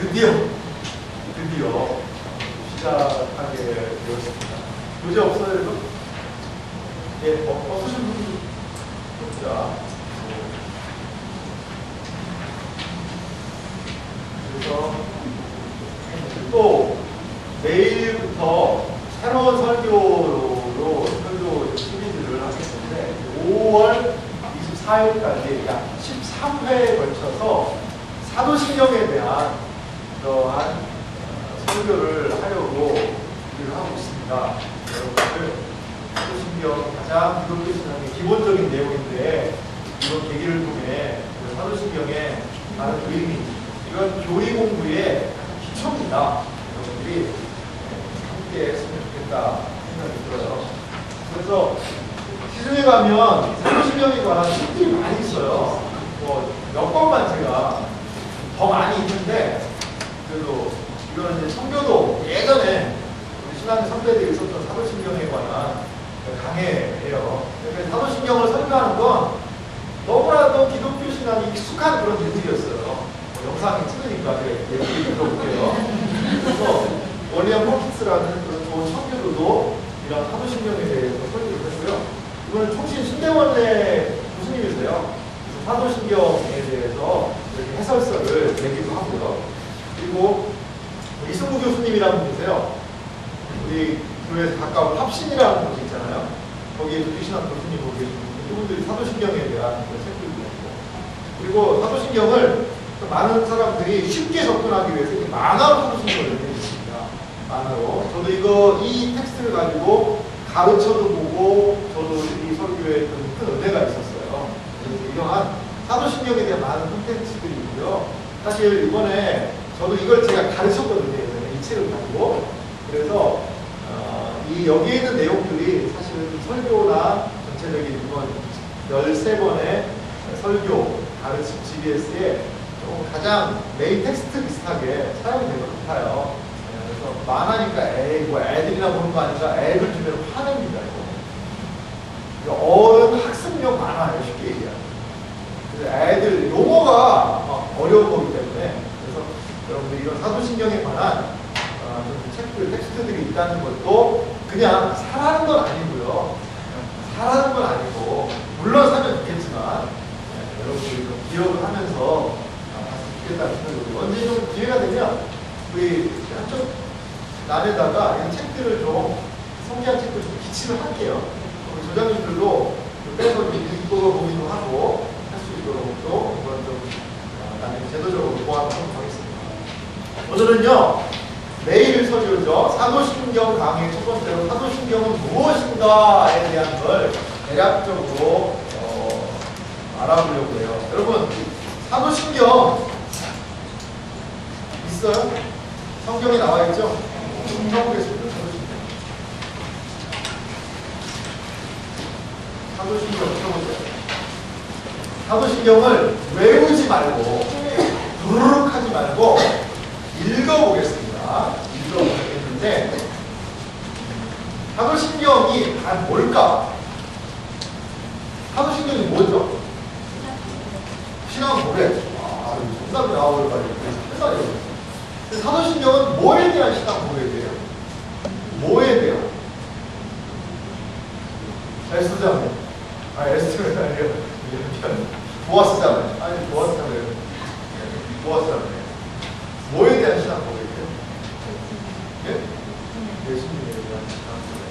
드디어 시작하게 되었습니다. 문제 없어요, 여러분? 예, 없으신 분들 자, 그래서 또 내일부터 새로운 설교로 설교 시리즈를 하겠는데 5월 24일까지 약 13회에 걸쳐서 사도신경에 대한 그러한 설교를 하려고 준비를 하고 있습니다. 여러분들 사도신경 가장 기독교 신앙의 기본적인 내용인데 이번 계기를 통해 사도신경의 많은 의미, 이건 교리 공부의 기초입니다. 여러분들이 함께 했으면 좋겠다 생각이 들어요. 그래서 시중에 가면 사도신경에 관한 책들이 많이 있어요. 몇 권만 제가 더 많이 있는데 그래도 이거는 이제 청교도 예전에 우리 신앙의 선배들이 있었던 사도신경에 관한 강해예요. 그러니까 사도신경을 설명하는 건 너무나도 기독교 신앙이 익숙한 그런 일들이었어요. 영상이 찍으니까 예쁘게 들어볼게요. 그래서 원리안 포키스라는 그런 좋은 청교도도 이런 사도신경에 대해서 설교를 했고요. 이번에 총신 신대원의 교수님이세요. 사도신경에 대해서 이렇게 해설서를 내기도 하고요. 그리고 이승우 교수님이라는 분이세요. 우리 교회에서 가까운 합신이라는 곳이 있잖아요. 거기에 유신학 교수님 보고 계시는 이분들이 사도신경에 대한 책들도 있고, 그리고 사도신경을 많은 사람들이 쉽게 접근하기 위해서 만화로 사도신경을 내주십니다. 만화로. 저도 이 텍스트를 가지고 가르쳐도 보고 저도 이 설교에 큰 은혜가 있었어요. 그래서 이러한 사도신경에 대한 많은 콘텐츠들이 있고요. 사실 이번에 저도 이걸 제가 가르쳤거든요. 이 책을 가지고. 그래서 여기에 있는 내용들이 사실은 설교나 전체적인 이번 13번의 설교 가르침 GBS에 가장 메인 텍스트 비슷하게 사용이 된 것 같아요. 그래서 만화니까 애들이나 보는 거 아니라 애들 주변으로 화냅니다. 이거. 어른 학습용 만화예요, 쉽게 얘기하면. 그래서 애들 용어가 어려운 거기 때문에, 그래서 여러분들 이런 사도신경에 관한 책들, 텍스트들이 있다는 것도 그냥 사라는 건 아니고요. 사라는 건 아니고, 물론 사면 좋겠지만, 여러분들이 좀 기억을 하면서 봤으면 좋겠다는 생각이 들고, 언제 좀 기회가 되면 우리 한쪽 난에다가 이 책들을 좀, 성경 책들 좀 기침을 할게요. 우리 조장님들도 빼서 좀 읽고 보기도 하고 할 수 있도록 또 이건 좀 나중에 제도적으로 보완하도록 하겠습니다. 오늘은요, 내일 설교죠. 사도신경 강의 첫 번째로 사도신경은 무엇인가에 대한 걸 대략적으로 알아보려고 해요. 여러분, 사도신경 있어요? 성경에 나와 있죠? 좀 읽어보겠습니다. 사도신경 읽어보세요. 사도신경을 외우지 말고 두루룩 하지 말고 읽어보겠습니다. 읽어보겠는데 사도신경이 단 뭘까? 사도신경이 뭐죠? 신앙 고백. 정답이 나오길 바래요. 사도신경은 뭐에 대한 신앙 고백이에요? 뭐에 대한? 에스자매. 에스자매 아니에요. 보아스자매. 아니, 보아스자매요. 보아스자매. 뭐에 대한 신앙 고백이에요? 예? 예수님에 대한 신앙 고백.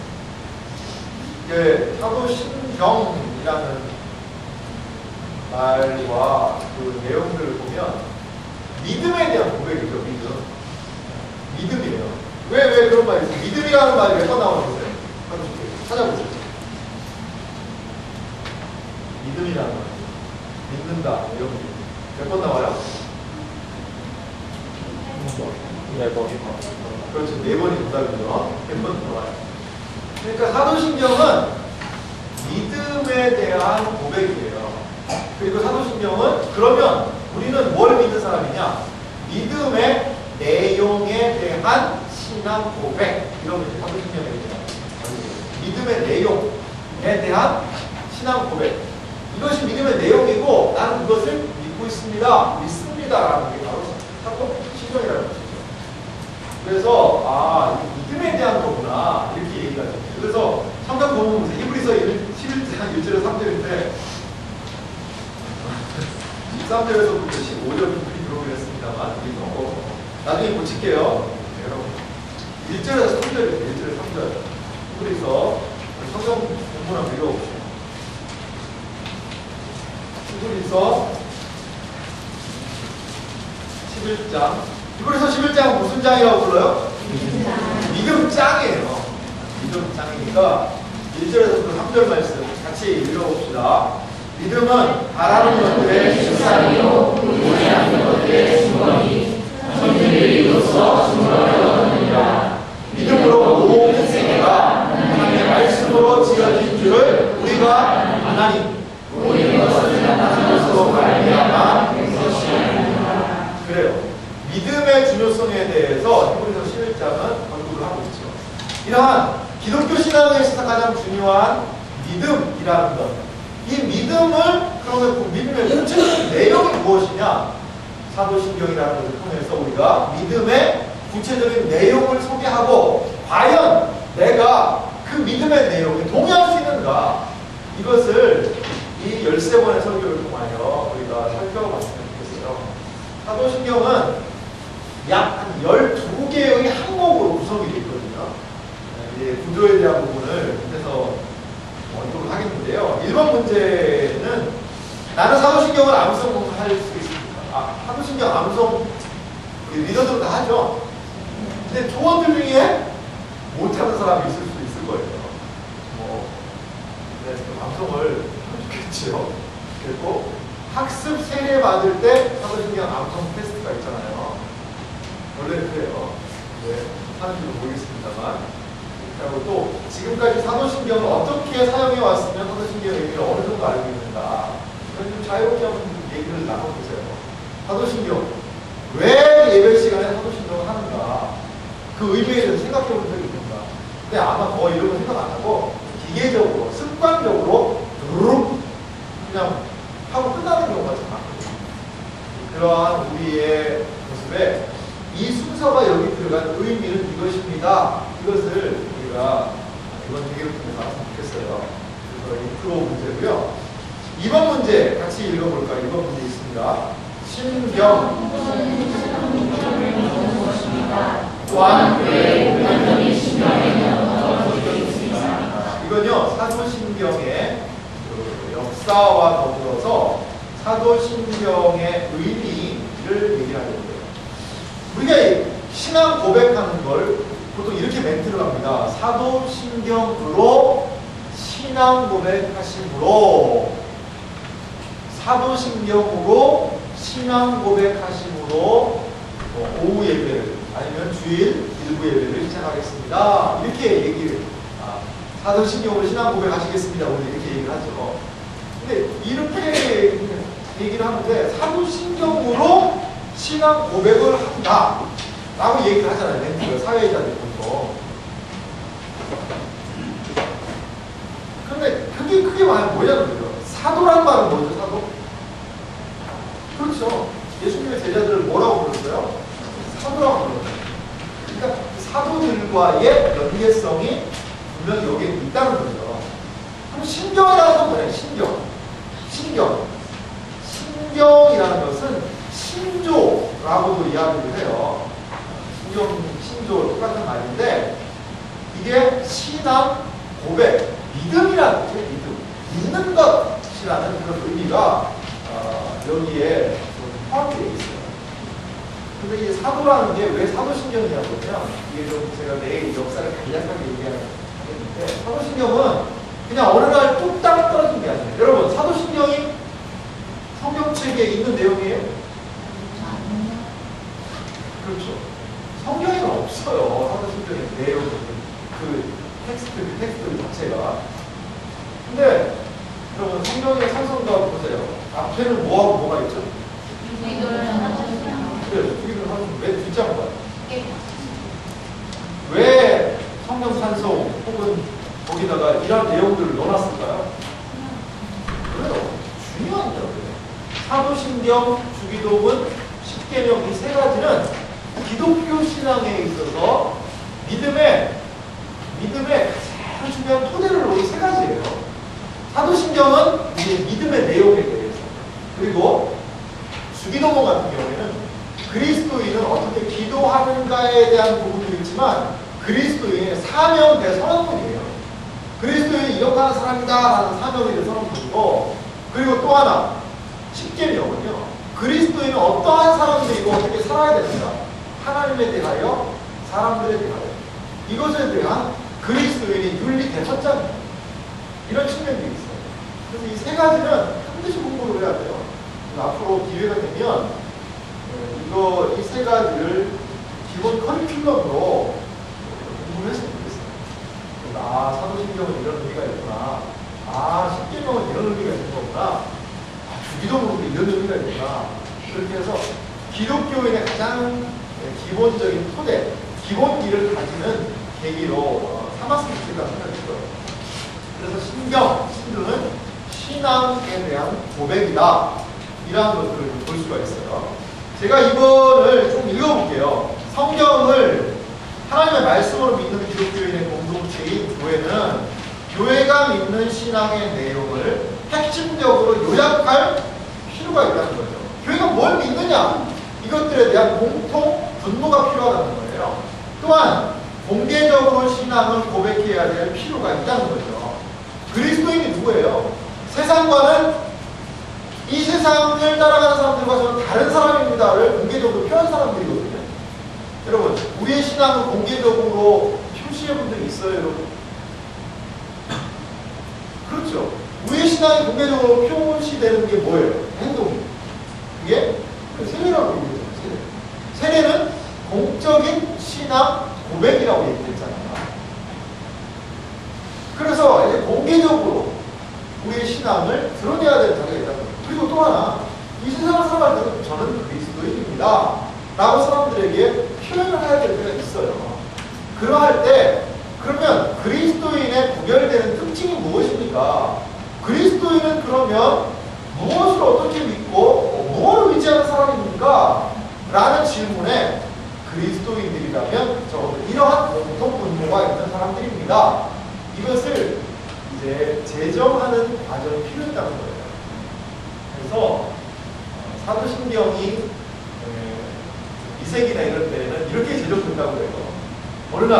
이게 사도신경이라는 말과 그 내용들을 보면 믿음에 대한 고백이죠. 믿음이에요. 왜 그런 말이 있어요? 믿음이라는 말이 몇 번 나오는지 찾아보세요. 믿음이라는 말, 믿는다, 이런 몇 번 나와요? 4번. 그렇죠. 4번이 정답이죠. 100번 나와요. 그러니까 사도신경은 믿음에 대한 고백이에요. 그리고 사도신경은 그러면 우리는 뭘 믿는 사람이냐? 믿음의 내용에 대한 신앙 고백. 이런 게 사도신경에 대한 믿음의 내용에 대한 신앙 고백. 이것이 믿음의 내용이고 나는 그것을 믿고 있습니다. 믿습니다라는 게 바로 사도신경입니다. 심정이라는 것이죠. 그래서 아, 믿음에 대한 거구나 이렇게 얘기가 돼요. 그래서 성경 보면 보세요. 히브리서 11장 1절에서 3절인데 13절에서부터 15절까지 들어오긴 했습니다만 여기서 나중에 고칠게요. 여러분 1절에서 3절이에요. 1절에서 3절 히브리서 성경 공부나 읽어봅시다. 히브리서 11장 히브리서 11장은 무슨 장이라고 불러요? 믿음장이에요. 믿음장이니까 1절에서부터 3절 말씀 같이 읽어봅시다. 믿음은 바라는 것들의 실상이요 보이지 않는 것들의 증거니 천지를 이루어서 증거를 얻느니라. 믿음으로 모든 세계가 하나님의 말씀으로 지어진 줄을 우리가 아나니 모든 것을 나타난 것으로 말미암아 된 것이 아니라. 그래요. 믿음의 중요성에 대해서 히브리서 11장은 언급을 하고 있죠. 이러한 기독교 신앙에 있어서 가장 중요한 믿음이라는 것. 이 믿음을 그러면 그 믿음의 구체적인 내용이 무엇이냐? 사도신경이라는 것을 통해서 우리가 믿음의 구체적인 내용을 소개하고 과연 내가 그 믿음의 내용에 동의할 수 있는가? 이것을 이 13번의 설교를 통하여 우리가 살펴봤으면 좋겠어요. 사도신경은 약 한 12개의 항목으로 구성이 되어 있거든요. 이제 구조에 대한 부분을 해서 언급을 하겠는데요. 1번 문제는 나는 사도신경을 암송 공부할 수 있습니까? 사도신경 암송 우리 리더들은 다 하죠. 근데 조원들 중에 못하는 사람이 있을 수도 있을 거예요. 네, 암송을 하면 좋겠죠. 그리고 학습 세례 받을 때 사도신경 암송 테스트가 있잖아요. 원래 그래요. 네, 하는지도 모르겠습니다만. 그리고 또 지금까지 사도신경을 어떻게 사용해 왔으면 사도신경의 의미를 어느 정도 알고 있는가. 좀 자유롭게 한번 얘기를 나눠보세요. 사도신경 왜 예배 시간에 사도신경을 하는가? 그 의미에 대해서 생각해 본 적이 있는가? 근데 아마 거의 이런 거 생각 안 하고 기계적으로 습관적으로 그냥 하고 끝나는 경우가 참 많거든요. 그러한 우리의 모습에 이 순서가 여기 들어간 의미는 이것입니다. 이것을 우리가 이번 대결을 통해서 알았으면 좋겠어요. 그래서 이 프로 문제고요. 2번 문제 같이 읽어볼까요? 2번 문제 있습니다. 신경 또한 왜 공간적인 신경에는 어떤 소식이 있습니까? 이건요 사도신경의 그 역사와 더불어서 사도신경의 의미를 얘기하는 거예요. 우리가 신앙 고백하는 걸 보통 이렇게 멘트를 합니다. 사도신경으로 신앙 고백하심으로 사도신경으로 신앙 고백하심으로 오후 예배를 아니면 주일 일부 예배를 시작하겠습니다. 이렇게 얘기를 사도신경으로 신앙 고백하시겠습니다. 오늘 이렇게 얘기를 하죠. 근데 이렇게 얘기를 하는데 사도신경으로 신앙 고백을 한다 라고 얘기를 하잖아요. 멘트가 사회자들 보통. 그런데 그게 크게 말하면 뭐냐는 거죠. 사도란 말은 뭐죠? 사도? 그렇죠. 예수님의 제자들을 뭐라고 불렀어요? 사도라고 불렀어요. 그러니까 사도들과의 연계성이 분명히 여기에 있다는 거죠. 그럼 신경이라는 건 뭐예요? 신경이라는 것은 신조라고도 이야기를 해요. 신조 똑같은 말인데 이게 신앙, 고백, 믿음이라는 거죠. 믿는 것이라는 그런 의미가 여기에 포함되어 있어요. 근데 이게 사도라는 게 왜 사도신경이냐고 하면 이게 좀 제가 내일 역사를 간략하게 얘기하겠는데 사도신경은 그냥 어느 날 뚝딱 떨어진 게 아니에요. 여러분 사도신경이 성경책에 있는 내용이에요? 그렇죠. 성경에는 없어요. 사도신경의 내용, 그 텍스트 자체가. 근데 여러분 성경의 찬송가 보세요. 앞에는 뭐하고 뭐가 있죠? 그래, 주기도를 하는 왜 뒷장 봐요? 왜 성경 찬송 혹은 거기다가 이런 내용들을 넣어놨을까요? 그래요. 중요한 거예요. 사도신경, 주기도문, 십계명 이 세 가지는 신앙에 있어서 믿음의 가장 중요한 토대를 놓은 세 가지예요. 사도신경은 이제 믿음의 내용에 대해서, 그리고 주기도문 같은 경우에는 그리스도인은 어떻게 기도하는가에 대한 부분도 있지만 그리스도인의 사명 대선언문이에요. 그리스도인이 이렇게 하는 사람이다라는 사명에 대해 선언문이고, 그리고 또 하나 십계명은요, 그리스도인은 어떠한 사람들이고 어떻게 살아야 됩니다. 하나님에 대하여, 사람들에 대하여, 이것에 대한 그리스도인의 윤리 대천장입니다. 이런 측면도 있어요. 그래서 이 세 가지는 반드시 공부를 해야 돼요. 앞으로 기회가 되면 이 세 가지를 기본 커리큘럼으로 공부를 했으면 좋겠어요. 사도신경은 이런 의미가 있구나. 십계명은 이런 의미가 있는 거구나. 주기도문도 이런 의미가 있구나. 그렇게 해서 기독교인의 가장 기본적인 토대, 기본기를 가지는 계기로 삼았으면 좋겠다는 생각이 들어요. 그래서 신조는 신앙에 대한 고백이다. 이러한 것들을 볼 수가 있어요. 제가 이번을 좀 읽어볼게요. 성경을 하나님의 말씀으로 믿는 기독교인의 공동체인 교회는 교회가 믿는 신앙의 내용을 핵심적으로 요약할 필요가 있다는 거죠. 교회가 뭘 믿느냐? 이것들에 대한 공통 분노가 필요하다는 거예요. 또한 공개적으로 신앙을 고백해야 될 필요가 있다는 거죠. 그리스도인이 누구예요? 세상과는, 이 세상을 따라가는 사람들과 저는 다른 사람입니다를 공개적으로 표현한 사람들이거든요. 여러분, 우리의 신앙은 공개적으로 표시해 본 적이 있어요, 여러분? 그렇죠. 우리의 신앙이 공개적으로 표시되는 게 뭐예요? 행동이에요. 그게 세례라고 얘기했잖아요. 세례는 공적인 신앙 고백이라고 얘기했잖아요. 그래서 이제 공개적으로 우리의 신앙을 드러내야 될 자리가 있다는 거예요. 그리고 또 하나, 이 세상을 살아갈 때는 저는 그리스도인입니다 라고 사람들에게 표현을 해야 될 때가 있어요. 그러할 때, 그러면 그리스도인의 구별되는 특징이 무엇입니까? 그리스도인은 그러면 무엇을 어떻게 믿고 무엇을 의지하는 사람입니까? 라는 질문에 그리스도인들이라면 적어도 이러한 공통 분모가 있는 사람들입니다. 이것을 이제 제정하는 과정이 필요했다는 거예요. 그래서 사도신경이 2세기나 이럴 때는 이렇게 제정된다고 해요. 어느 날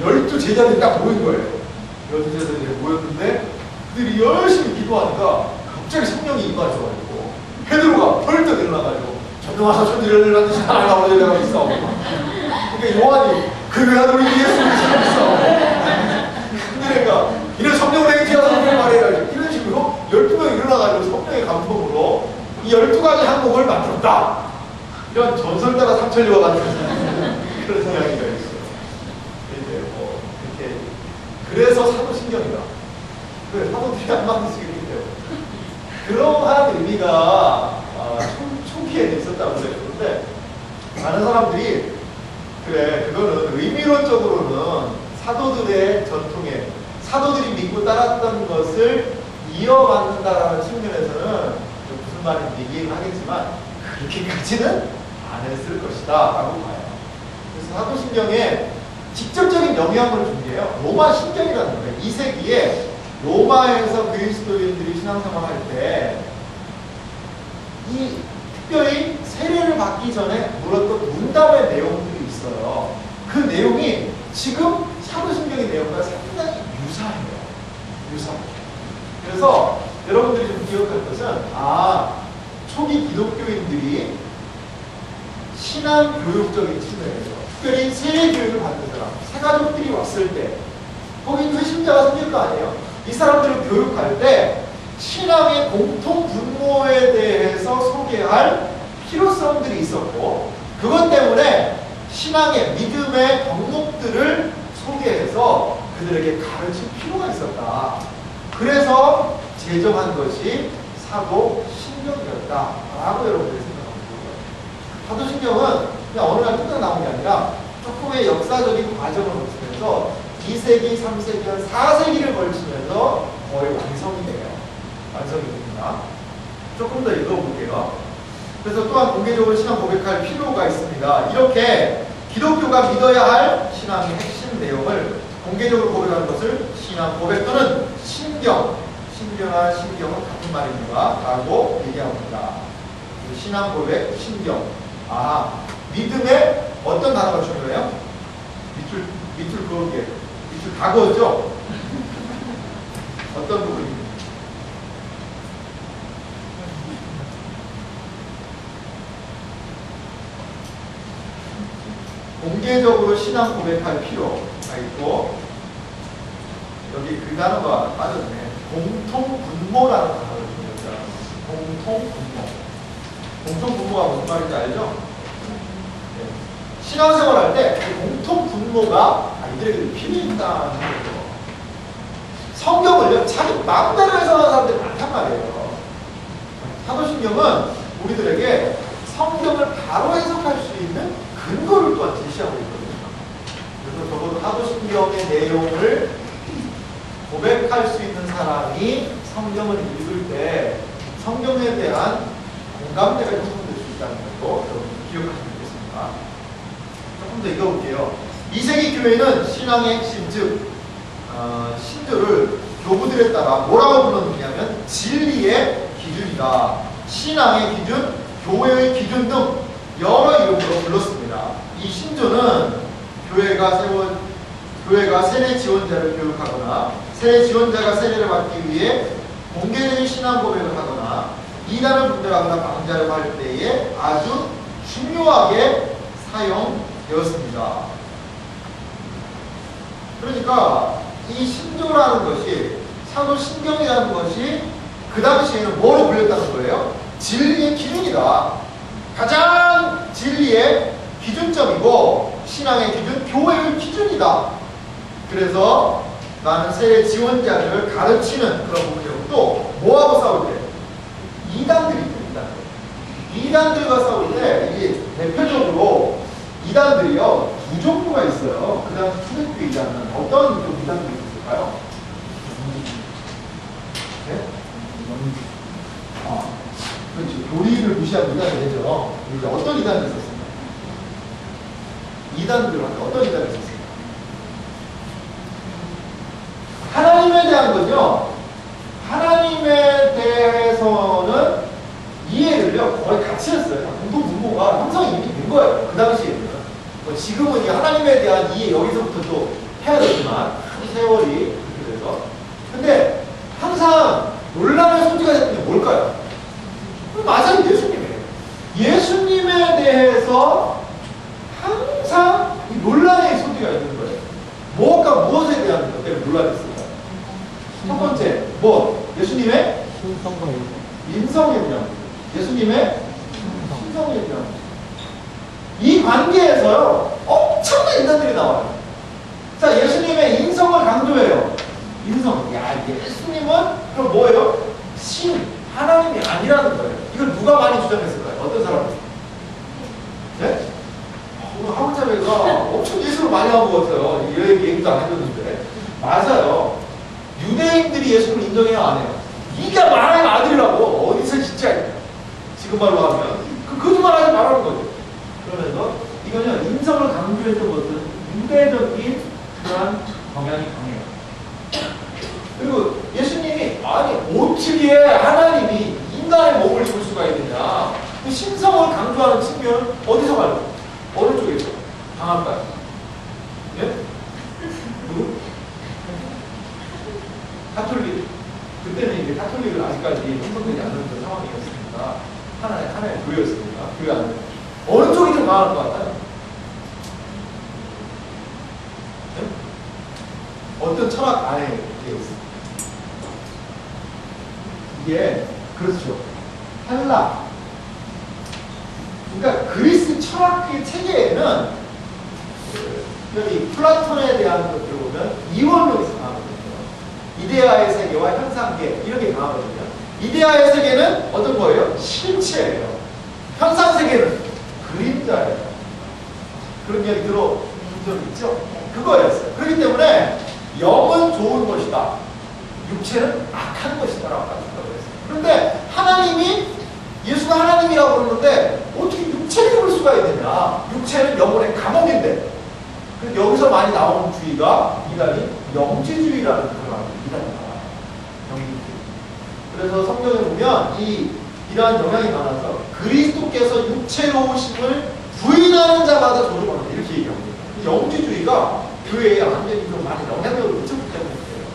12제자들이 딱 모인 거예요. 12제자들이 모였는데 그들이 열심히 기도하니까 갑자기 성령이 임하셔가지고 베드로가 벌떡 일어나가지고 전능하사 천지를 만드신 하나님 아버지에 대하여 믿사오고, 그러니까 요한이 그 외아들 우리 예수를 믿사오고, 그러니까 이런 성령을 내게 지어서 성령을 말해라, 이런 식으로 12명이 일어나가지고 성령의 감동으로 이 12가지 항목을 만들었다. 이런 전설 따라 삼천리와 같은 그런 이야기가 있어요. 이렇게 그래서 사도신경이다. 그래, 사도들이 안 만드시게 되기 때문에 그러한 의미가 초기에 있었다고 그랬는데, 많은 사람들이 그래, 그거는 의미론적으로는 사도들의 전통에, 사도들이 믿고 따랐던 것을 이어받는다라는 측면에서는 무슨 말인지 얘기는 하겠지만 그렇게까지는 안 했을 것이다 라고 봐요. 그래서 사도신경에 직접적인 영향을 준 게요, 로마 신경이라는 거예요. 2세기에 로마에서 그리스도인들이 신앙생활할 때 이 특별히 세례를 받기 전에 물었던 문답의 내용들이 있어요. 그 내용이 지금 사도신경의 내용과 상당히 유사해요. 그래서 여러분들이 좀 기억할 것은, 초기 기독교인들이 신앙 교육적인 측면에서 특별히 세례 교육을 받는 사람, 새가족들이 왔을 때 거기 회심자가 생길 거 아니에요. 이 사람들을 교육할 때 신앙의 공통 분모에 대해서 소개할 필요성들이 있었고, 그것 때문에 신앙의 믿음의 덕목들을 소개해서 그들에게 가르칠 필요가 있었다. 그래서 제정한 것이 사도신경이었다라고 여러분들이 생각합니다. 사도신경은 그냥 어느 날 뚝딱 나온 게 아니라 조금의 역사적인 과정을 거치면서 2세기, 3세기, 한 4세기를 걸치면서 거의 완성이 돼요. 완성이 됩니다. 조금 더 읽어볼게요. 그래서 또한 공개적으로 신앙 고백할 필요가 있습니다. 이렇게 기독교가 믿어야 할 신앙의 핵심 내용을 공개적으로 고백하는 것을 신앙 고백 또는 신경, 신경과 신경은 같은 말입니다 라고 얘기합니다. 신앙 고백, 신경. 믿음에 어떤 단어가 중요해요? 밑줄 그을게. 밑줄 다 그었죠? 어떤 부분입니까? 공개적으로 신앙 고백할 필요가 있고, 여기 그 단어가 빠졌네. 공통분모라는 단어를 준비했잖아. 공통분모. 공통분모가 무슨 말인지 알죠? 네. 신앙생활 할 때 공통분모가 이들에게 필요있다는 거죠. 성경을 자기 마음대로 해석하는 사람들이 많단 말이에요. 사도신경은 우리들에게 성경을 바로 해석할 수 있는 근거를 또한 제시하고 있거든요. 그래서 적어도 사도신경의 내용을 고백할 수 있는 사람이 성경을 읽을 때 성경에 대한 공감대가 형성될 수 있다는 것도 여러분 기억하시면 되겠습니다. 조금 더 읽어볼게요. 2세기 교회는 신앙의 핵심, 즉 신조를 교부들에 따라 뭐라고 불렀느냐면 진리의 기준이다. 신앙의 기준, 교회의 기준 등 여러 이름으로 불렀습니다. 이 신조는 교회가 세례 지원자를 교육하거나 세례 지원자가 세례를 받기 위해 공개적인 신앙 고백을 하거나 이단을 분별하거나 방지하려고 할 때에 아주 중요하게 사용되었습니다. 그러니까 이 신조라는 것이 사도신경이라는 것이 그 당시에는 뭐로 불렸다는 거예요? 진리의 기준이다. 가장 진리의 기준점이고 신앙의 기준, 교회의 기준이다. 그래서 나는 세례 지원자를 가르치는 그런 목적. 또 뭐하고 싸울 때? 이단들이 있습니다. 이단들과 싸울 때 이게 대표적으로 이단들이요 두 종류가 있어요. 그 당시 초대교회 이단은 어떤 이단들이 있을까요? 네? 그렇죠. 교리를 무시하고 이단이 되죠. 이제 어떤 이단을 썼습니까? 이단들한테 어떤 이단을 썼습니까? 하나님에 대한 건요, 하나님에 대해서는 이해를요 거의 같이 했어요. 공통분모가 형성이 이미 된 거예요. 그 당시에는. 지금은 이 하나님에 대한 이해 여기서부터 또 해야 되지만 세월이 그렇게 돼서. 근데 항상 논란의 소지가 됐던 게 뭘까요? 맞아요. 예수님이에요. 예수님에 대해서 항상 이 논란의 소지가 있는 거예요. 무엇과 무엇에 대한 것 때문에 논란이 있을까요? 첫 번째, 예수님의 인성에 대한 예수님의 신성에 대한 이 관계에서요 엄청난 인간들이 나와요. 자, 예수님의 인성을 강조해요. 인성. 예수님은 그럼 뭐예요? 신, 하나님이 아니라는 거예요. 이걸 누가 많이 주장했을까요? 어떤 사람이? 네? 오늘 한국자매가 엄청 예수를 많이 한 것 같아요. 얘기도 안 해줬는데. 맞아요. 유대인들이 예수를 인정해요, 안 해요? 이게 하나님의 아들이라고. 어디서 진짜 지금 말로 하면 그 거짓말하지 말라는 거죠. 그러면서 이거는 인성을 강조했던 것은 유대적인 그러한 경향이 강해요. 그리고 예수님이 어떻게 하나님이 인간의 몸을 입을 수가 있느냐. 그 신성을 강조하는 측면은 어디서 말해요? 어느 쪽에서 강할까요? 예? 누구? 가톨릭. 그때는 이제 가톨릭은 아직까지 형성되지 않는 그런 상황이었으니까 하나의 교회였습니다. 교회 안에 어느 쪽이 좀 강할 것 같아요? 네? 어떤 철학 안에 되어 있습니다. 이게 그렇죠. 헬라. 그러니까 그리스 철학의 체계에는 여기 플라톤에 대한 것들을 보면 이원론이 강하거든요. 이데아의 세계와 현상계 이렇게 강하거든요. 이데아의 세계는 어떤 거예요? 실체예요. 현상 세계는 그림자예요. 그런 이야기 들어본 적 있죠? 그거였어요. 그렇기 때문에 영은 좋은 것이다. 육체는 악한 것이다라고 생각을 했어요. 그런데 하나님이 예수가 하나님이라고 그러는데 어떻게 육체를 입을 수가 있느냐? 육체는 영혼의 감옥인데. 그래서 여기서 많이 나오는 주의가 이단이 영지주의라는 그런 이단이다. 영지주의. 그래서 성경에 보면 이러한 영향이 많아서 그리스도께서 육체로 오심을 부인하는 자마다 조롱하는 이렇게 얘기합니다. 영지주의가 교회에 완전히 좀 많이 영향력을 미쳤기 때문에 그래요.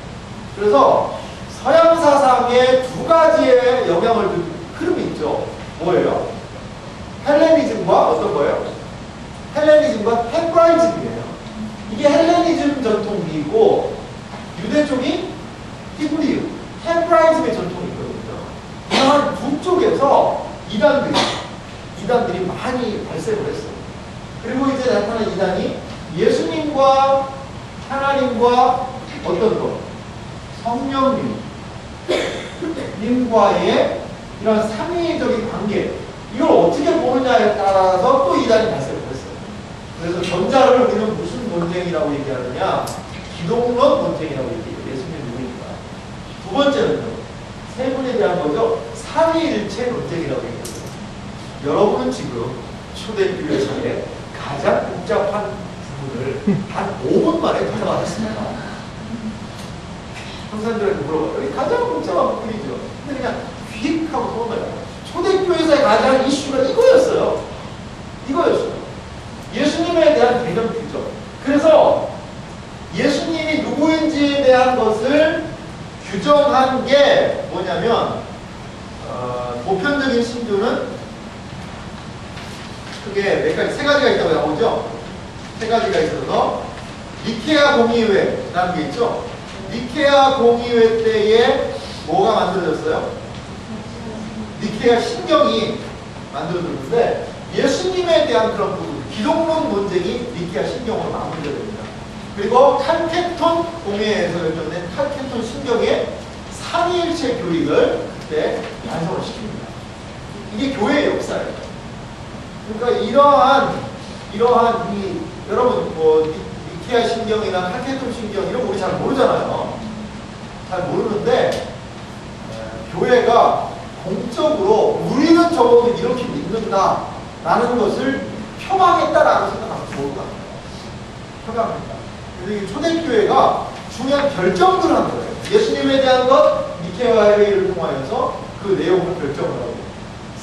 그래서 서양 사상에 두 가지의 영향을 준 흐름이 있죠. 뭐예요? 헬레니즘과 어떤 거예요? 헬레니즘과 헤브라이즘이에요. 이게 헬레니즘 전통이고 유대 쪽이 히브리유, 헤브라이즘의 전통이 있거든요. 이러한 두 쪽에서 이단들이 많이 발생을 했어요. 그리고 이제 나타난 이단이 예수님과 하나님과 어떤 것? 성령님과의 이런 삼위적인 관계, 이걸 어떻게 보느냐에 따라서 또 이단이 발생을 했어요. 그래서 전자를 우리는 무슨 논쟁이라고 얘기하느냐? 기독론 논쟁이라고 얘기해요. 예수님 누구니까. 두 번째는요, 세 분에 대한 거죠. 삼위일체 논쟁이라고 얘기해요. 여러분은 지금 초대교회사의 가장 복잡한 부분을 한 5분 만에 풀어가셨습니다. 형사님들한테 물어봐요. 여기 가장 복잡한 부분이죠. 근데 그냥 휙 하고 도망가요. 초대교회사의 가장 이슈가 이거였어요. 예수님에 대한 개념 규정. 그래서 예수님이 누구인지에 대한 것을 규정한 게 뭐냐면 보편적인 신조는 크게 몇 가지, 세 가지가 있다고 나오죠. 세 가지가 있어서 니케아 공의회라는 게 있죠. 니케아 공의회 때에 뭐가 만들어졌어요? 니케아 신경이 만들어졌는데 예수님에 대한 그런 부분, 기독론 논쟁이 니케아 신경으로 마무리가 됩니다. 그리고 칼케톤 공회에서 결정된 칼케톤 신경의 삼위일체 교리를 그때 완성을 시킵니다. 이게 교회의 역사예요. 그러니까 이러한 여러분 뭐 니케아 신경이나 칼케톤 신경 이런 거 우리 잘 모르잖아요. 잘 모르는데 교회가 공적으로 우리는 적어도 이렇게 믿는다라는 것을 표방했다라고 생각하면 좋을 것 같아요. 표방했다. 그래서 이 초대교회가 중요한 결정들을 한 거예요. 예수님에 대한 것 니케아 회의를 통하여서 그 내용을 결정을 하고,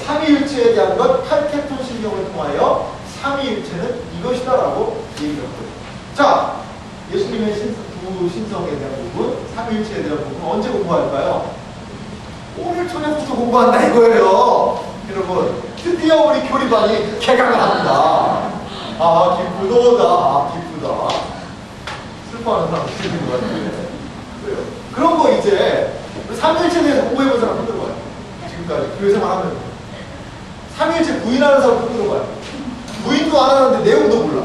삼위일체에 대한 것 칼케톤 신경을 통하여 삼위일체는 이것이다라고 얘기를 했고요. 자, 예수님의 두 신성에 대한 부분, 삼위일체에 대한 부분 언제 공부할까요? 오늘 저녁부터 공부한다 이거예요. 여러분, 드디어 우리 교리반이 개강을 합니다. 아, 기쁘도다. 아, 기쁘다. 슬퍼하는 사람 있는 것 같은데. 그래요. 그런 거 이제 삼위일체에 대해서 공부해본 사람 흔들어봐요. 지금까지 교회생활 하면 삼위일체 부인하는 사람 흔들어봐요. 부인도 안 하는데 내용도 몰라.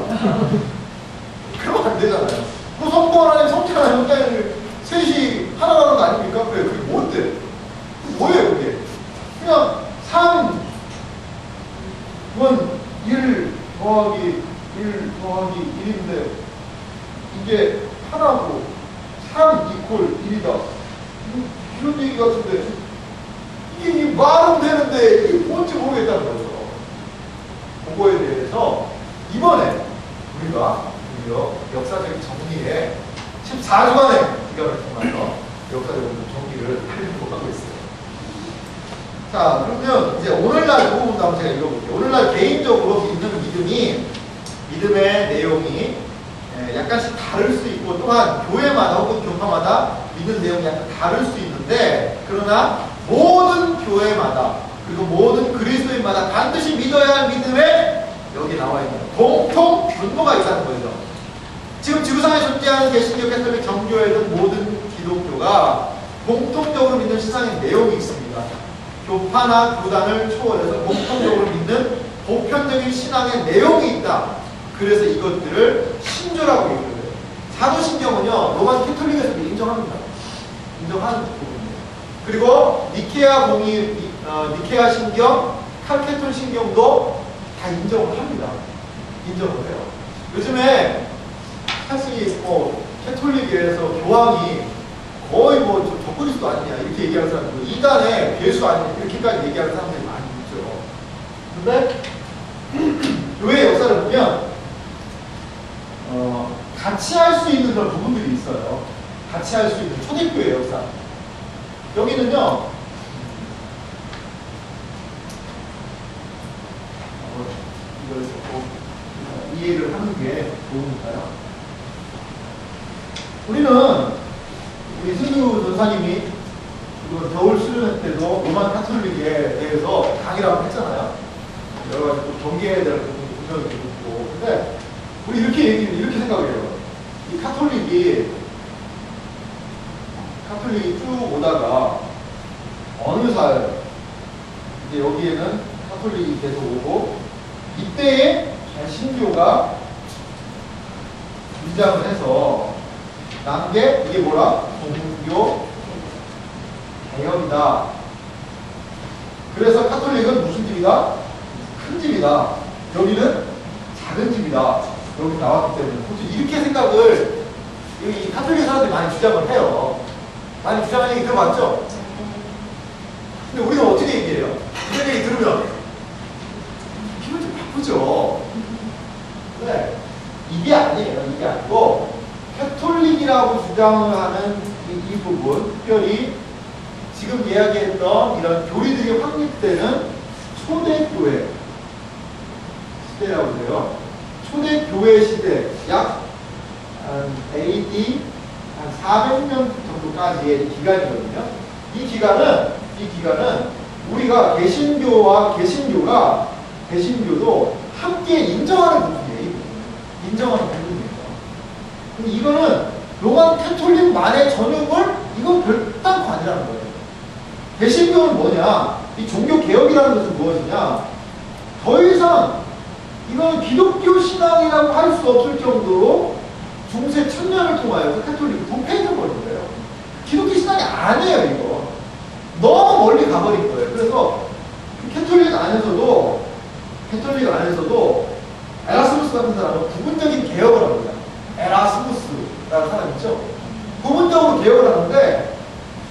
그러면 안 되잖아요. 그 성부 하나님, 성자 하나님, 성자님 셋이 하나라는 거 아닙니까? 그래, 그게 뭔데? 뭐예요, 그게? 그냥 3, 1 더하기 1 더하기 1인데 이게 하나고 3 이퀄 1이다. 이런 얘기 같은데 이게 말은 되는데 이게 뭔지 모르겠다는 거죠. 그거에 대해서 이번에 우리가 역사적인 정리에 14주간의 기간을 통해서 역사적인 정리를 하려고 하고 있어요. 자, 그러면 이제 오늘날 그 부분도 한번 제가 읽어볼게요. 오늘날 개인적으로 믿는 믿음의 내용이 약간씩 다를 수 있고, 또한 교회마다 혹은 교파마다 믿는 내용이 약간 다를 수 있는데, 그러나 모든 교회마다 그리고 모든 그리스도인마다 반드시 믿어야 할 믿음에 여기 나와 있는 공통 분모가 있다는 거죠. 지금 지구상에 존재하는 개신교, 캐톨릭, 정교회 등 모든 기독교가 공통적으로 믿는 신앙의 내용이 있습니다. 교파나 교단을 초월해서 공통적으로 믿는 보편적인 신앙의 내용이 있다. 그래서 이것들을 신조라고 얘기해요. 사도신경은요, 로만 캐톨릭에서도 인정합니다. 인정하는 부분이에요. 그리고 니케아 신경, 칼케톤 신경도 다 인정을 합니다. 인정을 해요. 요즘에 사실 캐톨릭에서 교황이 거의 적그리스도 아니냐 이렇게 얘기하는 사람들, 이단의 괴수 아니냐 이렇게까지 얘기하는 사람들이 많이 있죠. 근데 교회 역사를 보면 같이 할 수 있는 그런 부분들이 있어요. 같이 할 수 있는 초대교회 역사. 여기는요, 이걸 조금 이해를 하는 게 좋으니까요. 우리 승유 전사님이 겨울 수련회 때도 로만 카톨릭에 대해서 강의라고 했잖아요. 여러 가지 또 경계에 대한 부분이 분명히 있고. 근데 우리 이렇게 생각해요. 이 카톨릭이 쭉 오다가 어느 살 이제 여기에는 카톨릭이 계속 오고 이때에 개신교가 등장을 해서 난 게 이게 뭐라? 종교 개혁이다. 그래서 카톨릭은 무슨 집이다? 큰 집이다. 여기는 작은 집이다. 여기 나왔기 때문에 이렇게 생각을 이 카톨릭 사람들이 많이 주장을 해요. 많이 주장하는 얘기 들어봤죠? 근데 우리는 어떻게 얘기해요? 이런 얘기 들으면 기분 좀 나쁘죠? 네. 이게 아니에요. 이게 아니고 캐톨릭이라고 주장을 하는 이 부분, 특별히 지금 이야기했던 이런 교리들이 확립되는 초대교회 시대라고 해요. 초대교회 시대, 약 AD 한 400년 정도까지의 기간이거든요. 이 기간은 우리가 개신교도 함께 인정하는 부분이에요. 인정하는 부분입니다. 이거는 로만 캐톨릭만의 전형을 이건 별단코 아니라는 거예요. 개신교는 뭐냐? 이 종교 개혁이라는 것은 무엇이냐? 더 이상 이건 기독교 신앙이라고 할 수 없을 정도로 중세 천년을 통하여서 캐톨릭이 부패해져버린 거예요. 기독교 신앙이 아니에요, 이거. 너무 멀리 가버린 거예요. 그래서 캐톨릭 안에서도 에라스무스 같은 사람은 부분적인 개혁을 합니다. 에라스무스라는 사람 있죠? 부분적으로 개혁을 하는데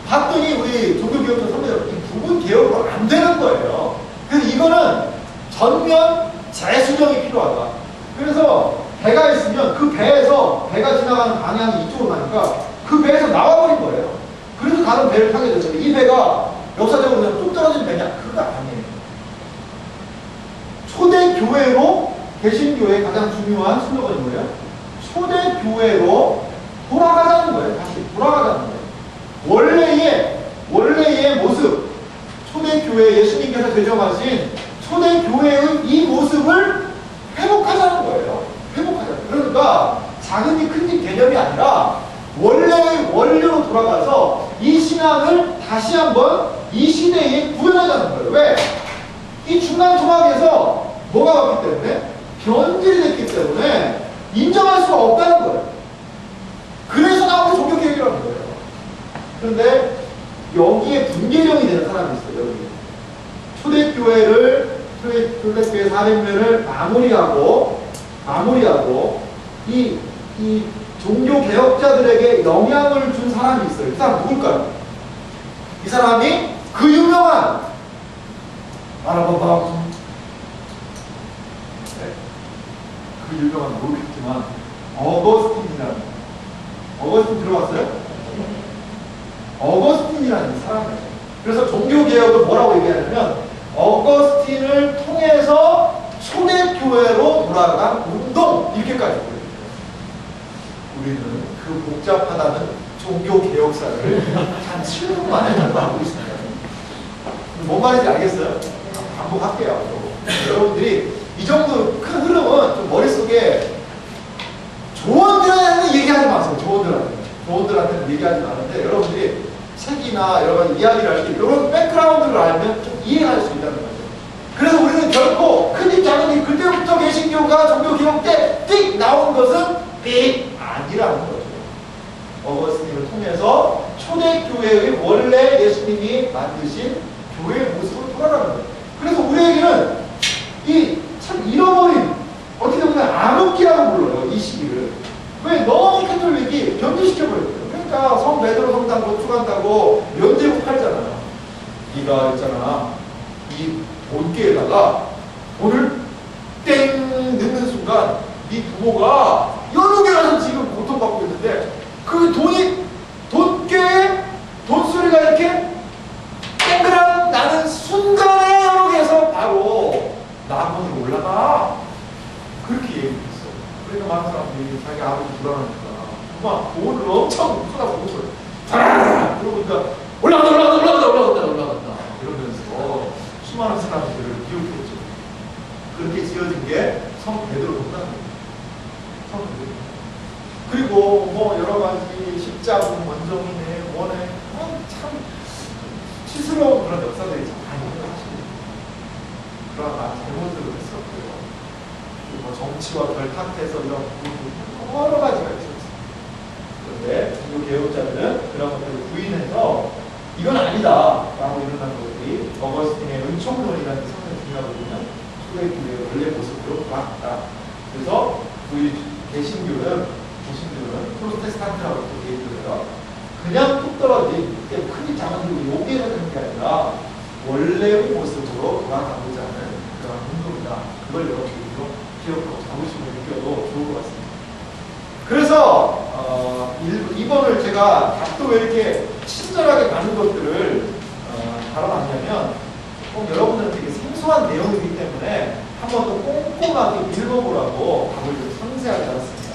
봤더니 우리 종교개혁자 선배들 이 부분 개혁으로 안 되는 거예요. 그래서 이거는 전면 재수정이 필요하다. 그래서 배가 있으면 그 배에서 배가 지나가는 방향이 이쪽으로 가니까 그 배에서 나와버린 거예요. 그래서 다른 배를 타게 됐어요. 이 배가 역사적으로 그냥 뚝 떨어진 배냐? 그거 아니에요. 초대교회로 개신교의 가장 중요한 슬로건이 뭐예요? 초대교회로 돌아가자는 거예요. 다시 돌아가자는 거예요. 원래의 모습, 초대교회 예수님께서 되정하신 초대교회의 이 모습을 회복하자는 거예요. 회복하자는. 그러니까 작은 집, 큰 집 개념이 아니라 원래의 원료로 돌아가서 이 신앙을 다시 한번 이 시대에 구현하자는 거예요. 왜? 이 중간 조각에서 뭐가 왔기 때문에? 변질이 됐기 때문에 인정할 수가 없다는 거예요. 그래서 나오는 종교개혁이라는 거예요. 그런데 여기에 분계령이 되는 사람이 있어요. 여기. 초대교회 400년을 마무리하고 이 종교개혁자들에게 영향을 준 사람이 있어요. 이 사람 누굴까요? 이 사람이 그 유명한 그 유명한 모르겠지만 어거스틴이라는 어거스틴 들어봤어요? 어거스틴이라는 사람이에요. 그래서 종교개혁을 뭐라고 얘기하냐면 어거스틴을 통해서 초대교회로 돌아간 운동 이렇게까지 보여요. 우리는 그 복잡하다는 종교개혁사를 한 7분 만에 공부하고 있습니다. 뭔 말인지 알겠어요? 반복할게요. 여러분들이 이 정도 큰 흐름은 좀 머릿속에 조언들한테는 얘기하지 마세요. 조언들한테는 얘기하지 마는데 여러분들이 책이나 여러 가지 이야기를 할 때 이런 백그라운드를 알면 좀 이해할 수 있다는 거죠. 그래서 우리는 결코 큰집 작은집 그때부터 개신교가 종교개혁 때 띡 나온 것은 삑 아니라는 거죠. 어거스틴을 통해서 초대교회의 원래 예수님이 만드신 교회의 모습으로 돌아가는 거예요. 그래서 우리에게는 이 참 잃어버린 어떻게 보면 암흑기라고 불러요. 이 시기를. 왜? 너무 캐톨릭이 변질시켜버렸거든요. 그러니까 성 베드로 성당 건축한다고 면제부 팔잖아요. 네가 있잖아 이 본계에다가 돈을 땡 그러니까 네 부모가 여러 개라서 지금 고통받고 있는데 그 돈꾀에 돈소리가 이렇게 땡그랑 나는 순간에 여러 개에서 바로 나무로 올라가. 그렇게 얘기했어. 그러니까 많은 사람들이 자기 아버지 불안하니까 막 돈을 엄청 쏟아부은 거예요. 그러니까 올라간다 이러면서 수많은 사람들을 기웃했죠. 그렇게 지어진 게 성 베드로 동상입니다. 성 베드로. 그리고 뭐 여러 가지 십자군 원정이네 뭐네 참 치스러운 그런 역사들이 참 많이 일어났습니다. 그러나 잘못을 했었고요. 그리고 뭐 정치와 결탁해서 이런 여러 가지가 있었습니다. 그런데 이 개혁자들은 그런 것들을 부인해서 이건 아니다 라고 일어난 것들이 어거스틴의 은총론이라는 성경을 중요하거든요. 초대교회의 원래 모습으로 돌아갔다. 그래서 우리 개신교는 프로테스탄트라고 또 얘기해요. 그냥 뚝 떨어진 크게 잡아들고 요기를 하는 게 아니라 원래의 모습으로 돌아가고자 하는 그런 운동이다. 그걸 여러분들도 기억하고 자부심을 느껴도 좋을 것 같습니다. 그래서 2번을 제가 답도 왜 이렇게 친절하게 가는 것들을 다뤄놨냐면 꼭 여러분들은 되게 생소한 내용이기 때문에 한번 더 꼼꼼하게 읽어보라고 답을 좀 상세하게 달았습니다.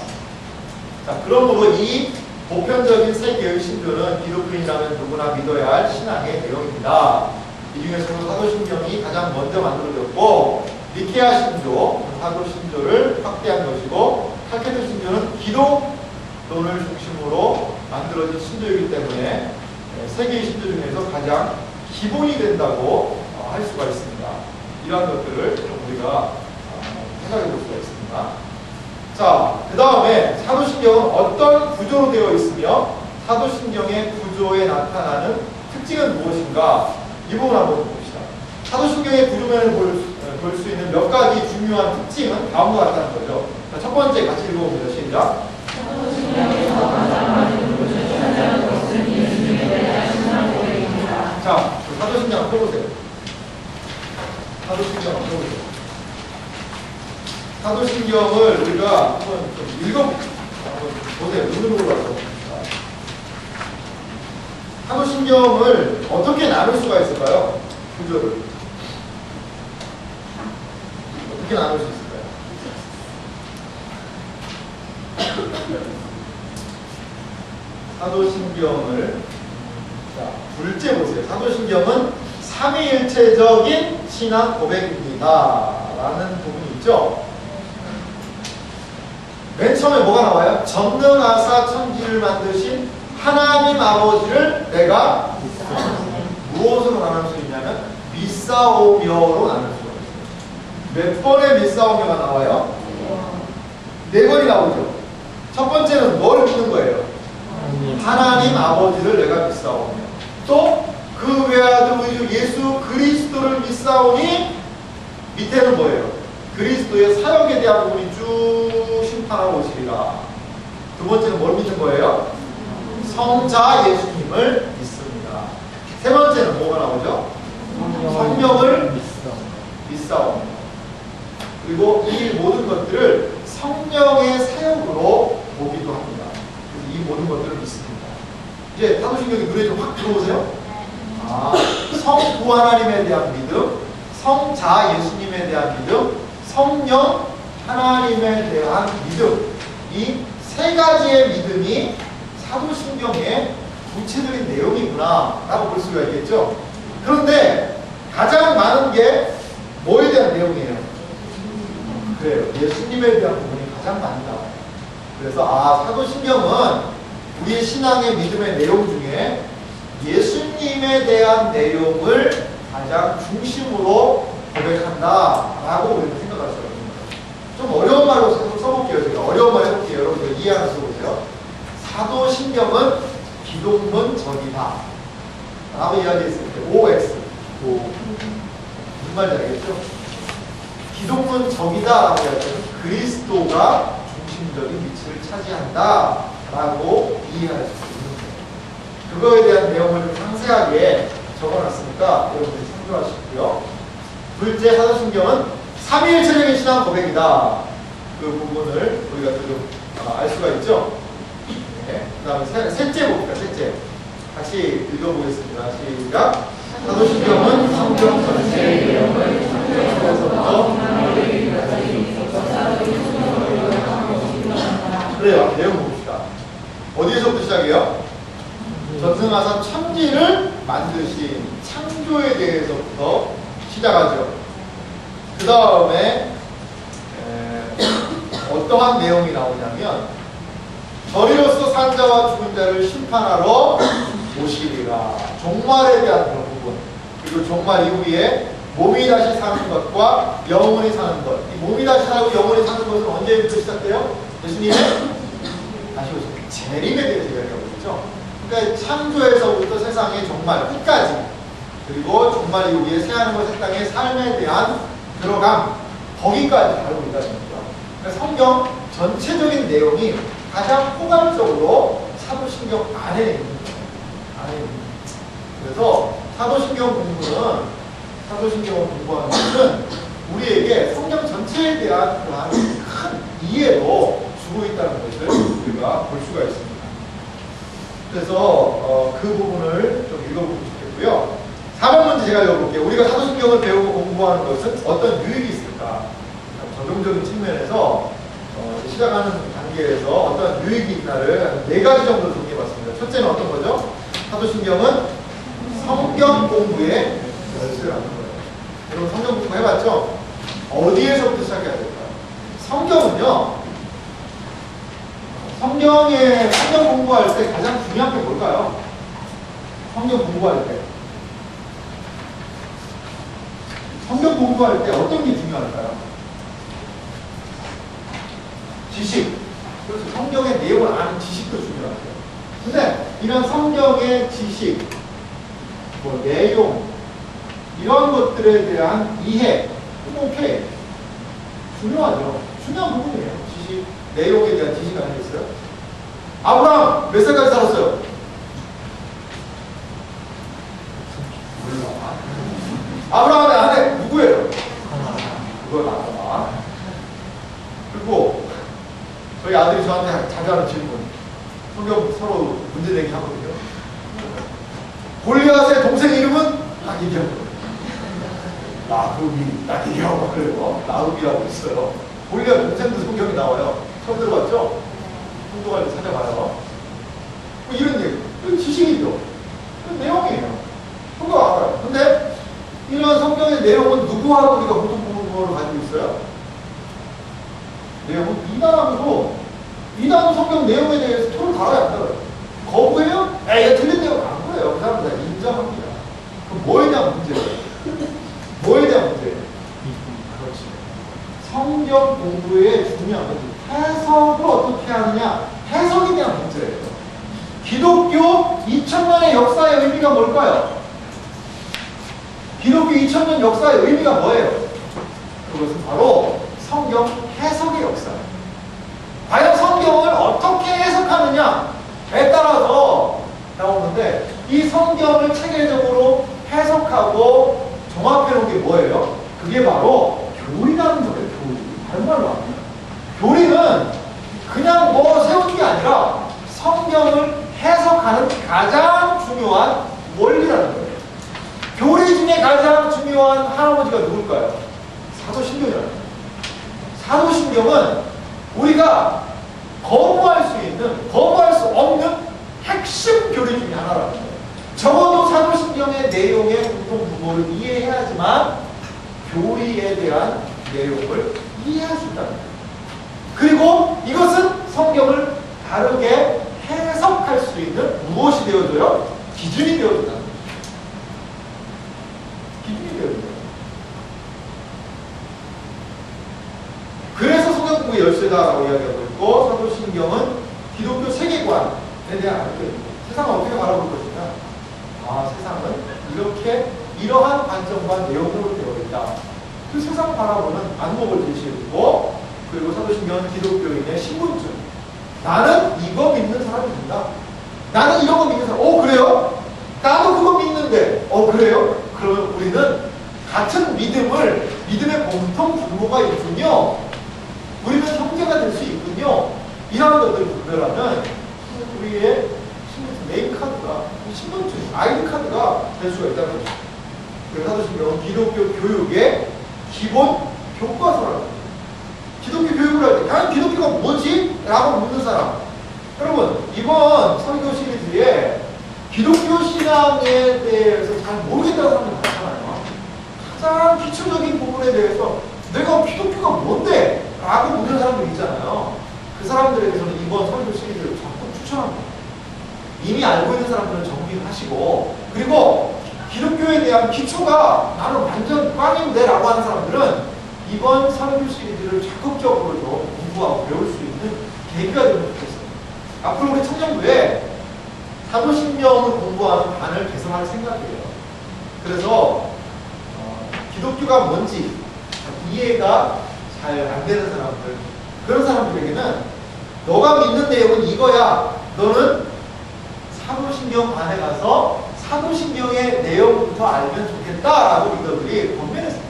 자, 그러므로 이 보편적인 세 개의 신조는 기독교인이라면 누구나 믿어야 할 신앙의 내용입니다. 이 중에서도 사도신경이 가장 먼저 만들어졌고 니케아 신조, 사도신조를 확대한 것이고 칼케도 신조는 기독론을 중심으로 만들어진 신조이기 때문에 세 개의 신조 중에서 가장 기본이 된다고 할 수가 있습니다. 이러한 것들을 좀 우리가 생각해 볼 수가 있습니다. 자, 그 다음에 사도신경은 어떤 구조로 되어 있으며 사도신경의 구조에 나타나는 특징은 무엇인가? 이 부분 한번 봅시다. 사도신경의 구조면을 볼 수 있는 몇 가지 중요한 특징은 다음과 같다는 거죠. 자, 첫 번째 같이 읽어봅니다. 시작. 자, 사도신경 한번 펴보세요. 사도신경 한번 펴보세요. 사도신경을 우리가 한번 좀 읽어보세요. 한번 보세요. 눈으로 봐서. 사도신경을 어떻게 나눌 수가 있을까요? 구조를. 어떻게 나눌 수 있을까요? 사도신경을 자, 둘째 보세요. 사도신경은 삼위일체적인 신앙 고백입니다. 라는 부분이 있죠. 맨 처음에 뭐가 나와요? 전능하사 천지를 만드신 하나님 아버지를 내가 무엇으로 나눌 수 있냐면 믿사오며로 나눌 수가 있어요. 몇 번의 믿사오며가 나와요? 4번이 나오죠. 첫 번째는 뭘 믿는 거예요? 하나님 아버지를 내가 믿사오며, 또 그 외아들 우리 주 예수 그리스도를 믿사오니, 밑에는 뭐예요? 그리스도의 사역에 대한 부분이 쭉 심판하고 오시리라. 두 번째는 뭘 믿는 거예요? 성자 예수님을 믿습니다. 세 번째는 뭐가 나오죠? 성령을 믿사오며. 그리고 이 모든 것들을 성령의 사역으로 보기도 합니다. 그래서 이 모든 것들을 믿습니다. 이제 사도신경이 눈에 좀 확 들어오세요? 성부 하나님에 대한 믿음, 성자 예수님에 대한 믿음, 성령 하나님에 대한 믿음, 이 세 가지의 믿음이 사도신경의 구체적인 내용이구나 라고 볼 수가 있겠죠. 그런데 가장 많은 게 뭐에 대한 내용이에요? 그래요. 예수님에 대한 부분이 가장 많이 나와요. 그래서 사도신경은 우리의 신앙의 믿음의 내용 중에 예수님에 대한 내용을 가장 중심으로 고백한다 라고 우리는 생각할 수가 있는 거예요. 좀 어려운 말로 써볼게요. 제가 어려운 말 해볼게요. 여러분들 이해하는 써보세요. 사도신경은 기독론 적이다 라고 이야기했을 때 OX 무슨 말인지 알겠죠? 기독론 적이다 라고 할 때는 그리스도가 중심적인 위치를 차지한다 라고 이해할 수 있는 거예요. 그거에 대한 내용을 좀 상세하게 적어놨으니까 여러분들이 참조하시고요. 둘째, 사도신경은 삼위일체적인 신앙 고백이다. 그 부분을 우리가 좀 알 수가 있죠. 네. 그 다음에 셋째 봅시다. 셋째. 다시 읽어보겠습니다. 시작. 사도신경은 성경 전체의 내용을 창조에서부터 그래요. 내용 봅시다. 어디에서부터 시작해요? 전승하사 천지를 만드신 창조에 대해서부터 시작하죠. 그 다음에 어떠한 내용이 나오냐면 저리로서 산 자와 죽은 자를 심판하러 오시리라. 종말에 대한 그런 부분, 그리고 종말 이후에 몸이 다시 사는 것과 영원히 사는 것. 이 몸이 다시 살고 영원히 사는 것은 언제부터 시작돼요? 예수님의 다시 오실 재림에 대해서 이야기하고 있죠. 그러니까 창조에서부터 세상의 종말 끝까지, 그리고 종말 이후에 새하늘 새 땅의 삶에 대한 들어감, 거기까지 다루고 있다는 거죠. 그러니까 성경 전체적인 내용이 가장 포괄적으로 사도신경 안에 있는 거예요. 안에 있는 거예요. 그래서 사도신경을 공부하는 것은 우리에게 성경 전체에 대한 그러한 큰 이해로 주고 있다는 것을 우리가 볼 수가 있습니다. 그래서 그 부분을 좀 읽어보면 좋겠고요. 4번 문제 제가 읽어볼게요. 우리가 사도신경을 배우고 공부하는 것은 어떤 유익이 있을까? 적용적인 측면에서 시작하는 단계에서 어떤 유익이 있나를 4가지 정도 정리해봤습니다. 첫째는 어떤 거죠? 사도신경은 성경 공부의 열쇠를 하는 거예요. 여러분 성경 공부 해봤죠? 어디에서부터 시작해야 될까요? 성경은요, 성경 공부할 때 가장 중요한 게 뭘까요? 성경 공부할 때. 성경 공부할 때 어떤 게 중요할까요? 지식. 그래서 성경의 내용을 아는 지식도 중요하죠. 근데 이런 성경의 지식, 내용, 이런 것들에 대한 이해, 오케이. 중요하죠. 중요한 부분이에요. 지식, 내용에 대한 지식 아니겠어요? 아브라함 몇 살까지 살았어요? 몰라. 아브라함의 아내 누구예요? 그걸 알아. 그리고 저희 아들이 저한테 자주 하는 질문, 성경 서로 문제 내기 하거든요. 골리앗의 동생 이름은 딱 얘기하고, 나굽이 딱 얘기하고 그래요. 나굽이라고 있어요. 골리앗 동생도 성경이 나와요. 처음 들어봤죠? 성경할 때 찾아봐요. 뭐 이런 얘기, 이건 지식이죠. 이건 내용이에요. 성경 알아요. 근데 이런 성경의 내용은 누구하고 우리가 공통분모를 가지고 있어요? 내용은 이단은 성경 내용에 대해서 토를 달아야 한다고요. 거부해요? 이거 틀린 내용 안 그래요. 그 사람들 다 인정합니다. 그럼 뭐에 대한 문제예요? 뭐에 대한 문제예요? 그렇지. 성경 공부의 중요한 것은 해석을 어떻게 하느냐, 해석에 대한 문제예요. 기독교 2000년의 역사의 의미가 뭘까요? 기독교 2000년 역사의 의미가 뭐예요? 그것은 바로 성경 해석의 역사예요. 과연 성경을 어떻게 해석하느냐에 따라서 나오는데, 이 성경을 체계적으로 해석하고 종합해 놓은 게 뭐예요? 그게 바로 교리라는 거예요. 교리. 다른 말로 하면 교리는 그냥 뭐 세운 게 아니라 성경을 해석하는 가장 중요한 원리라는 거예요. 교리 중에 가장 중요한 할아버지가 누굴까요? 사도신경이라는 거예요. 사도신경은 우리가 거부할 수 없는 핵심 교리 중에 하나라는 거예요. 적어도 사도신경의 내용의 공통분모를 이해해야지만 교리에 대한 내용을 이해할 수 있다는 거예요. 그리고 이것은 성경을 다르게 해석할 수 있는 무엇이 되어줘요? 기준이 되어준다는 거예요. 기준이 되어줘요. 그래서 성경 공부의 열쇠다라고 이야기하고 있고, 사도신경은 기독교 세계관에 대한 알고입니다. 세상을 어떻게 바라볼 것이냐? 세상은 이러한 관점과 내용으로 되어 있다. 그 세상을 바라보는 안목을 제시해주고, 그리고 사도신경은 기독교인의 신분증. 나는 이거 믿는 사람입니다. 나는 이런 거 믿는 사람. 그래요? 나도 그거 믿는데. 그래요? 그러면 우리는 같은 믿음의 공통 분모가 있군요. 우리는 이런 것들을 분별하면 우리의 네임카드가, 신분증, 아이디카드가 될 수가 있다는 거죠. 그래서 사도신경은 기독교 교육의 기본 교과서라고 합니다. 기독교 교육을 할 때, 과연 기독교가 뭐지? 라고 묻는 사람. 여러분, 이번 설교 시리즈에 기독교 신앙에 대해서 잘 모르겠다는 사람들 많잖아요. 가장 기초적인 부분에 대해서 내가 기독교가 뭔데? 라고 묻는 사람들 있잖아요. 그 사람들에게서는 이번 설교 시리즈를 적극 추천합니다. 이미 알고 있는 사람들은 정리하시고, 그리고 기독교에 대한 기초가 나는 완전 꽝인데 라고 하는 사람들은 이번 설교 시리즈를 적극적으로 좀 공부하고 배울 수 있는 계기가 되면 좋겠어요. 앞으로 우리 청년부에 사도신경을 공부하는 반을 개설할 생각이에요. 그래서 기독교가 뭔지 이해가 잘 안 되는 사람들, 그런 사람들에게는 너가 믿는 내용은 이거야. 너는 사도신경 반에 가서 사도신경의 내용부터 알면 좋겠다라고 리더들이 권면했습니다.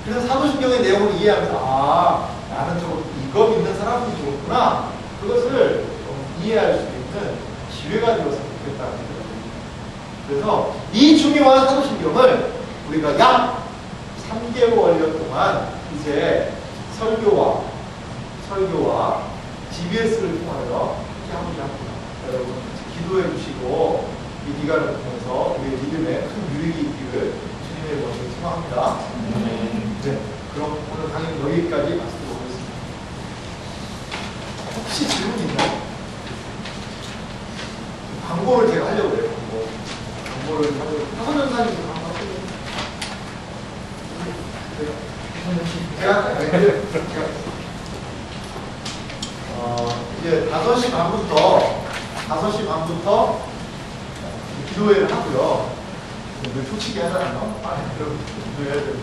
그래서 사도신경의 내용을 이해하면서 나는 이거 믿는 사람이 좋구나. 그것을 이해할 수 있는 기회가 되어서 좋겠다는 생각이 듭니다. 그래서 이 중요한 사도신경을 우리가 약 3개월여 동안 이제 설교와 GBS를 통하여 이렇게 합니다. 여러분 기도해 주시고 이 기간을 통해서 우리의 믿음에 큰 유익이 있기를 주님의 이름으로 소망합니다. 네, 그럼 오늘 강의 여기까지 마치도록 하겠습니다. 혹시 질문 있나요? 광고를 제가 하려고 해요. 광고를 하려고. 사선전사님 광고 하시려고. 제가 이제 5시 반부터 기도회를 하고요. 왜 솔직히 하잖아요. 여러분 기도해야 되고.